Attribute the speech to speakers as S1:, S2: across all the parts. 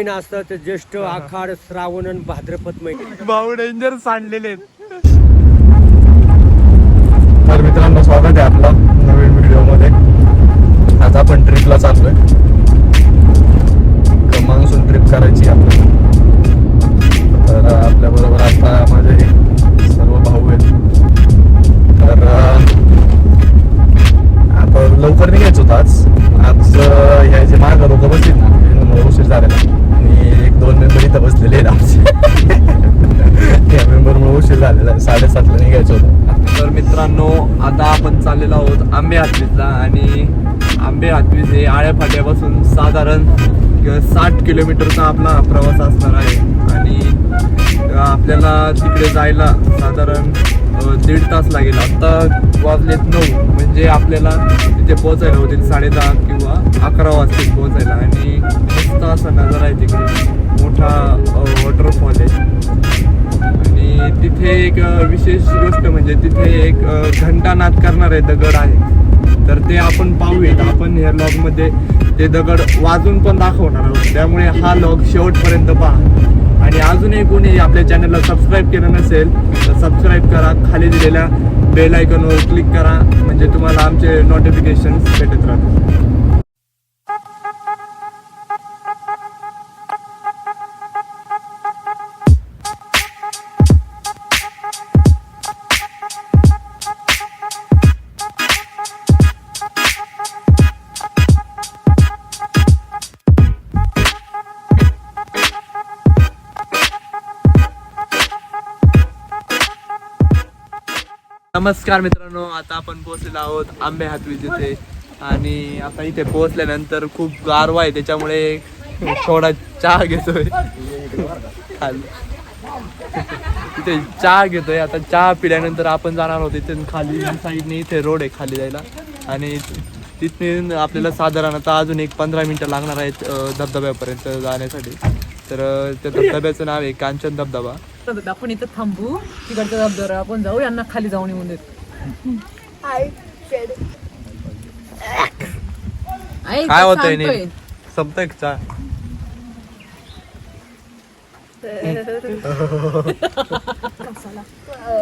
S1: असतं ते ज्येष्ठ आखाड श्रावण आणि भाद्रपद महिने
S2: भाऊ डेंजर सांडलेले आहेत.
S3: तर मित्रांनो स्वागत आहे आपलं नवीन व्हिडिओ मध्ये. आज आपण ट्रिपला चाललोय. मान्सून ट्रिप करायची आपल्याला. तर आपल्या बरोबर आता माझे सर्व भाऊ आहेत. तर आता लवकर निघायचं होतं आज ह्या जे मार्ग लोक बसतील ना त्यामुळे उशीर झालेला आणि 1-2 मेंबर इथं बसलेले आहेत आमचे. या मेंबरमुळे उशीर झालेला आहे. 7:30ला निघायचं होतं.
S2: तर मित्रांनो आता आपण चाललेलो आहोत आंबे हातवीजला आणि आंबे हातवीज हे आळ्या फाट्यापासून साधारण 60 किलोमीटरचा आपला प्रवास असणार आहे आणि आपल्याला तिकडे जायला साधारण 1.5 तास लागेल. आता वाजलेत 9 म्हणजे आपल्याला तिथे पोहोचायला होतील 10:30 किंवा 11 वाजतील पोहोचायला. आणि मस्त असा नजारा आहे तिकडे. मोठा वॉटरफॉल आहे आणि तिथे एक विशेष गोष्ट म्हणजे तिथे एक घंटानाद करणारे दगड आहे. तर ते आपण पाहूयात. आपण ह्या लॉगमध्ये ते दगड वाजून पण दाखवणार आहोत. त्यामुळे हा लॉग शेवटपर्यंत पहा. आणि अजूनही कोणी आपल्या चॅनलला सबस्क्राईब केलं नसेल तर सबस्क्राईब करा. खाली दिलेल्या बेल आयकॉनवर क्लिक करा म्हणजे तुम्हाला आमचे नोटिफिकेशन्स भेटत राहतील. नमस्कार मित्रांनो, आता आपण पोहोचलेलो आहोत आंबे हातवीज इथे. आणि आता इथे पोहोचल्यानंतर खूप गारवा आहे त्याच्यामुळे थोडा चहा घेतोय. खाली इथे चहा घेतोय. आता चहा पिल्यानंतर आपण जाणार आहोत इथे खाली साईडने. इथे रोड आहे खाली जायला आणि तिथून आपल्याला साधारणतः अजून 15 मिनिटं लागणार आहेत धबधब्यापर्यंत जाण्यासाठी. तर त्या धबधब्याचं नाव आहे कांचन धबधबा.
S4: आपण इथं थांबू. तिकडच्या धबधब्यावर आपण जाऊ. यांना खाली जाऊन येऊन देत.
S2: काय होतंय नाही संपतंय चहा.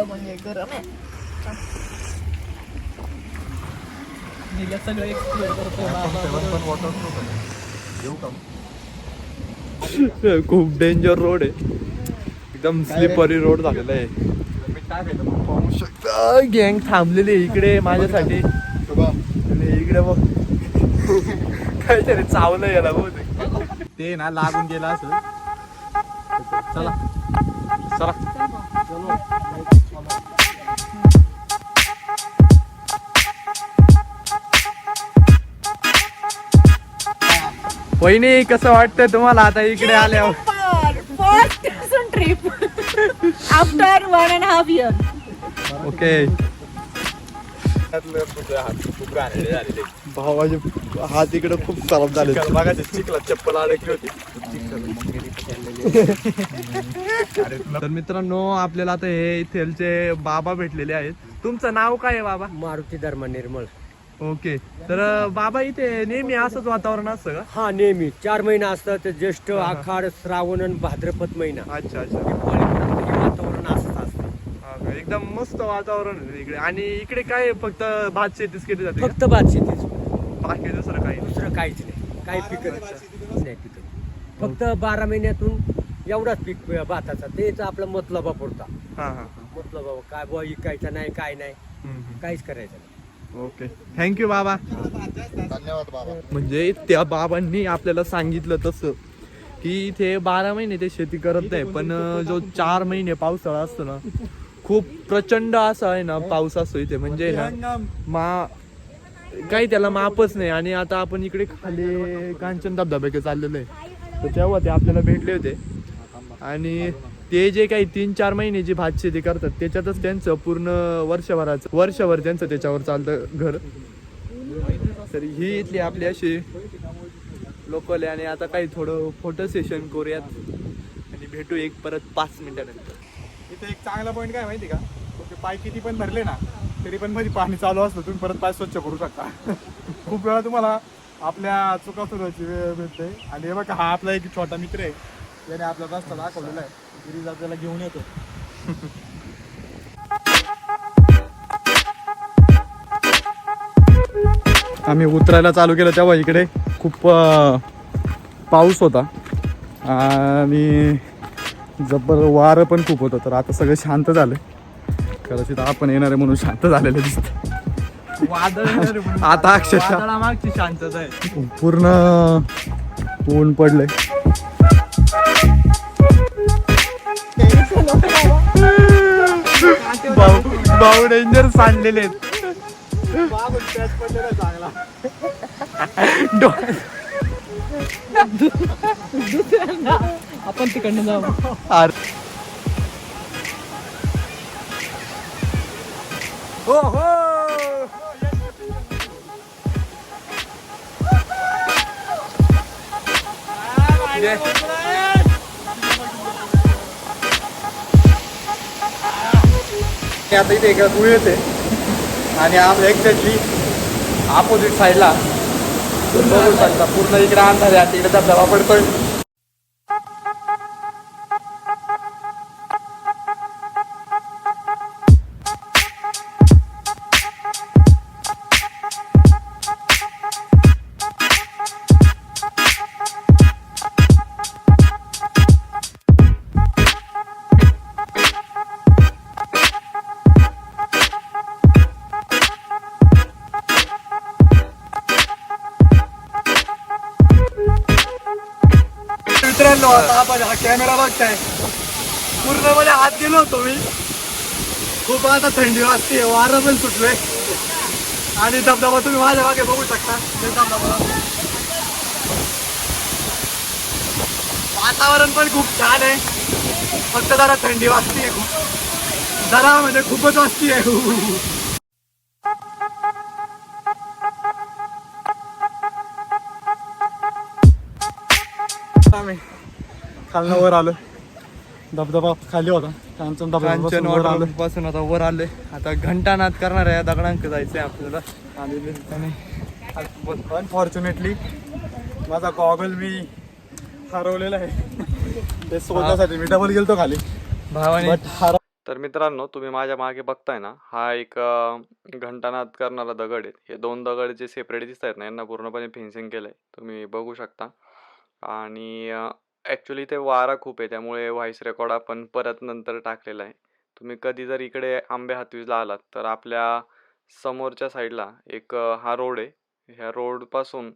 S4: म्हणजे गरम आहे. सगळं एक्सप्लोर करतो.
S2: खूप डेंजर रोड आहे. एकदम स्लिपरी रोड झालेला आहे. पाहू शकता गँग थांबलेली इकडे माझ्यासाठी. आणि इकडे बघ काहीतरी चावलं याला बहुतेक. ते ना लागून गेला असं. चला चला वहिनी कसं वाटतंय तुम्हाला आता इकडे आल्यावर?
S4: First trip after 1.5 year.
S2: Okay. भावाचे हात इकडे खूप खराब झाले. चिखला चप्पल अडकली होती. तर मित्रांनो आपल्याला आता हे इथलचे बाबा भेटलेले आहेत. तुमचं नाव काय आहे बाबा?
S1: मारुती धर्मा निर्मळ.
S2: ओके. तर बाबा इथे नेहमी असंच वातावरण असतं का?
S1: हा नेहमी 4 महिना असतं ते ज्येष्ठ आखाड श्रावण आणि भाद्रपद महिना.
S2: अच्छा अच्छा.
S1: वातावरण असंच असतं.
S2: एकदम मस्त वातावरण आहे इकडे. आणि इकडे काय फक्त भात शेतीच केली जाते?
S1: फक्त भात शेतीच,
S2: बाकी दुसरं काही?
S1: दुसरं काहीच नाही. काही पिकत नाही पिकत. फक्त 12 महिन्यातून एवढाच पीक भाताचा. तेच आपला मतलबा पुरता.
S2: हा हा.
S1: मतलबा काय बुवा इकायचा नाही काय नाही काहीच करायचं नाही.
S2: ओके. थँक्यू बाबा.
S3: धन्यवाद बाबा.
S2: म्हणजे त्या बाबांनी आपल्याला सांगितलं तसं की इथे 12 महिने ते शेती करत आहे. पण जो 4 महिने पावसाळा असतो ना खूप प्रचंड असा आहे ना पाऊस असतो इथे. म्हणजे ना काही त्याला मापच नाही. आणि आता आपण इकडे खाली कांचन धबधब्याकडे चाललेलो आहे. तर तेव्हा ते आपल्याला भेटले होते. आणि ते जे काही 3-4 महिने जी भात शेती करतात त्याच्यातच त्यांचं पूर्ण वर्षभर त्यांचं त्याच्यावर चालतं घर. तर ही इथली आपली अशी लोकल आहे. आणि आता काही थोडं फोटो सेशन करूयात आणि भेटू परत 5 मिनिटानंतर.
S5: इथे एक चांगला पॉईंट काय माहिती का? पाय किती पण भरले ना तरी पण मध्ये पाणी चालू असलं तुम्ही परत पाय स्वच्छ करू शकता. खूप वेळा तुम्हाला आपल्या चुका सुरुवाची वेळ भेटते. आणि हे बघा हा आपला एक छोटा मित्र आहे, त्याने आपला रस्ता दाखवलेला आहे, घरी आपल्याला घेऊन येतो. आम्ही उतरायला चालू केलं तेव्हा इकडे खूप पाऊस होता आणि जबर वारं पण खूप होतं. तर आता सगळं शांत झालं. कदाचित आपण येणार आहे म्हणून शांत झालेलं दिसतं.
S2: वादळ
S3: आता अक्षरशः
S2: मागची शांतता आहे.
S3: पूर्ण ऊन पडलंय.
S2: भाऊ डेंजर सांडलेले आहेत.
S4: आपण तिकडनं जाऊ.
S5: हो हो
S3: आता इथे एक गुळ येते आणि आपल्या एक्झॅक्टली ऑपोजिट साईडला बघू शकता पूर्ण इकडे अंधार आहे, तिकडे धबधबा पडतोय. मित्रांनो आता आपण हा कॅमेरा बघताय, पूर्णपणे हात गेलो होतो मी. खूप आता थंडी वाजते, वारं पण सुटलंय आणि धबधबा तुम्ही माझ्या मागे बघू शकता. ते धबधबा वातावरण पण खूप छान आहे, फक्त जरा थंडी वाजतीये खूप, जरा म्हणजे खूपच वाजतीये. आम्ही खालनं वर आलो, धबधबा खाली होता, कांचन
S2: कांचन
S3: वर आलो.
S2: वॉटर पासून आता वर आले. आता घंटानाद करणार आहे, दगडांक जायचंय आपल्याला.
S5: अनफॉर्च्युनेटली माझा गॉगल मी हरवलेला आहे, ते शोधण्यासाठी मी डबल गेलतो खाली.
S2: भावाने
S5: बट
S2: तर मित्रांनो, तुम्ही माझ्या मागे बघताय ना, हा एक घंटानाद करणारा दगड आहे. हे दोन दगड जे सेपरेट दिसत आहेत ना, यांना पूर्णपणे फेन्सिंग केलंय, तुम्ही बघू शकता. आणि ॲक्च्युली ते वारा खूप आहे, त्यामुळे व्हॉइस रेकॉर्ड आपण परत नंतर टाकलेला आहे. तुम्ही कधी जर इकडे आंबे हातवीजला आलात तर आपल्या समोरच्या साईडला एक हा रोड आहे. ह्या रोडपासून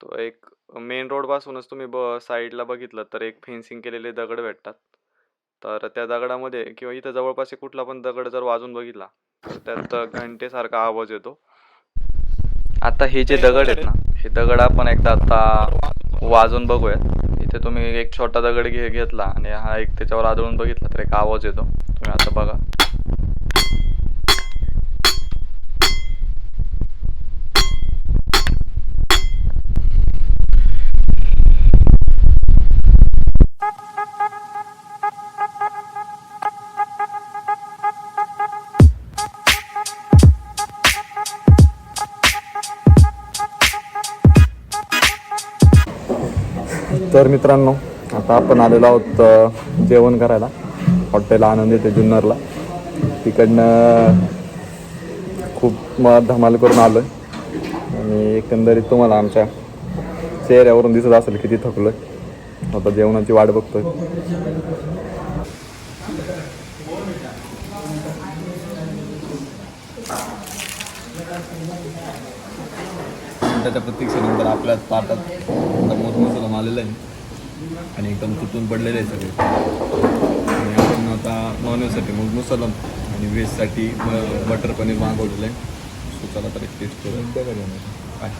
S2: तो एक मेन रोडपासूनच तुम्ही साईडला बघितलं तर एक फेन्सिंग केलेले दगड भेटतात. तर त्या दगडामध्ये किंवा इथं जवळपास कुठला पण दगड जर वाजून बघितला तर त्यात घंटेसारखा आवाज येतो. आता हे जे दगड आहेत ना, हे दगड आपण एकदा आता वाजून बघूयात. इथे तुम्ही एक छोटा दगड घेतला आणि हा एक त्याच्यावर आदळून बघितला तर एक आवाज येतो. तुम्ही आता बघा.
S3: तर मित्रांनो, आता आपण आलेलो आहोत जेवण करायला हॉटेल आनंद येते जुन्नरला. तिकडनं खूप धमाल करून आलो आहे आणि एकंदरीत तुम्हाला आमच्या चेहऱ्यावरून दिसत असेल किती थकलो आहे. आता जेवणाची वाट बघतोय. त्याच्या प्रतीक्षेनंतर आपल्या ताटात मोठ मसाला आलेला आहे आणि एकदम तुटून पडलेले आहे सगळे. आणि आपण आता नॉनव्हेजसाठी मग मुसलम आणि व्हेजसाठी बटर पनीर मागवलेलं आहे. सो चला तर एक टेस्ट करू. काय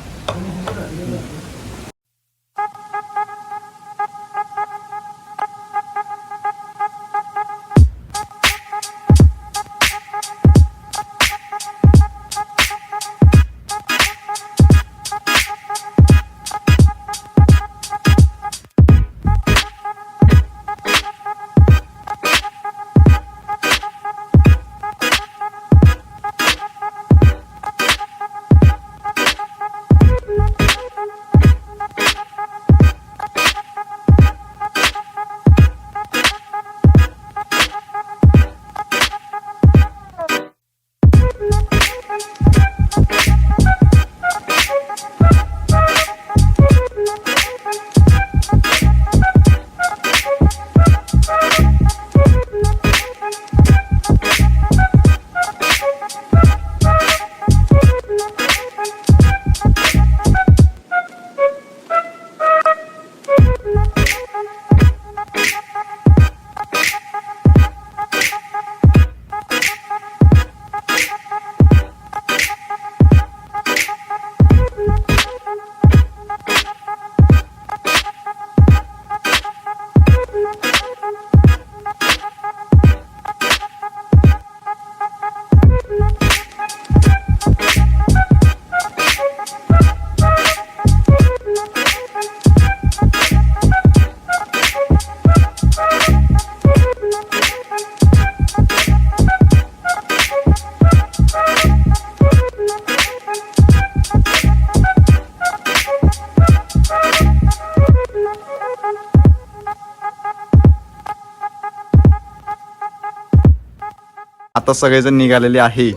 S5: आता सगळेजण निघालेले आहेत.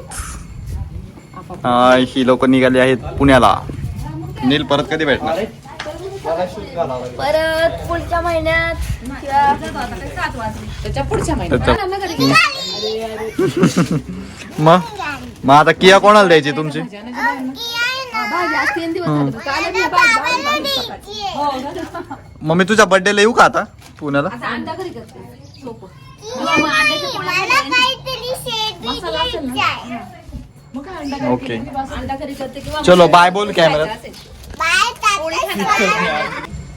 S5: ही लोक निघाली आहेत पुण्याला. नील परत कधी भेटणार?
S6: परत पुढच्या महिन्यात
S4: त्याच्या पुढच्या महिन्यात
S5: मग आता किया कोणाला द्यायची तुमची? मग मी तुझ्या बर्थडेला येऊ का आता पुण्याला? ओके चलो बाय बोल कॅमेरा.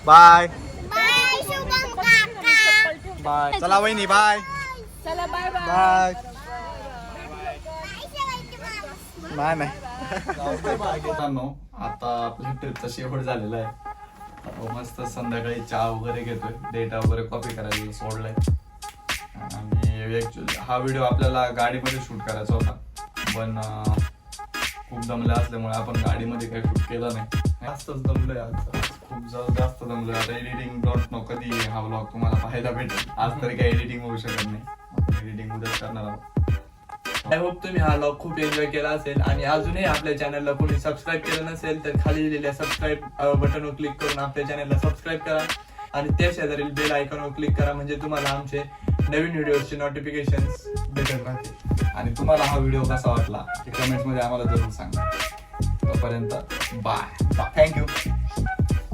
S5: Bye bye. चला वहिनी बाय. बाय. नाही नाही. आता आपल्या ट्रिपचा शेवट झालेला आहे. मस्त संध्याकाळी चहा वगैरे घेतोय, डेटा वगैरे कॉपी करायला सोडलाय. आणि ऍक्च्युअली हा व्हिडिओ आपल्याला गाडीमध्ये शूट करायचा होता, पण खूप दमले असल्यामुळे आपण गाडीमध्ये काही शूट केलं नाही. जास्तच दमलोय आज, खूप जास्त दमलोय. आता एडिटिंग डोंट नो कधी हा व्लॉग तुम्हाला पाहायला भेटेल. आज तरी काही एडिटिंग होऊ शकत नाही, आपण एडिटिंग उद्याच करणार आहोत.
S2: आय होप तुम्ही हा व्लॉग खूप एन्जॉय केला असेल. आणि अजूनही आपल्या चॅनलला कोणी सबस्क्राईब केलं नसेल तर खाली दिलेल्या सबस्क्राईब बटनवर क्लिक करून आपल्या चॅनलला सबस्क्राईब करा आणि त्या शेजारील बेल आयकॉनवर क्लिक करा, म्हणजे तुम्हाला आमचे नवीन व्हिडिओचे नोटिफिकेशन्स भेटत राहतील. आणि तुम्हाला हा व्हिडिओ कसा वाटला ते कमेंट्समध्ये आम्हाला जरूर सांगा. तोपर्यंत बाय. थँक्यू.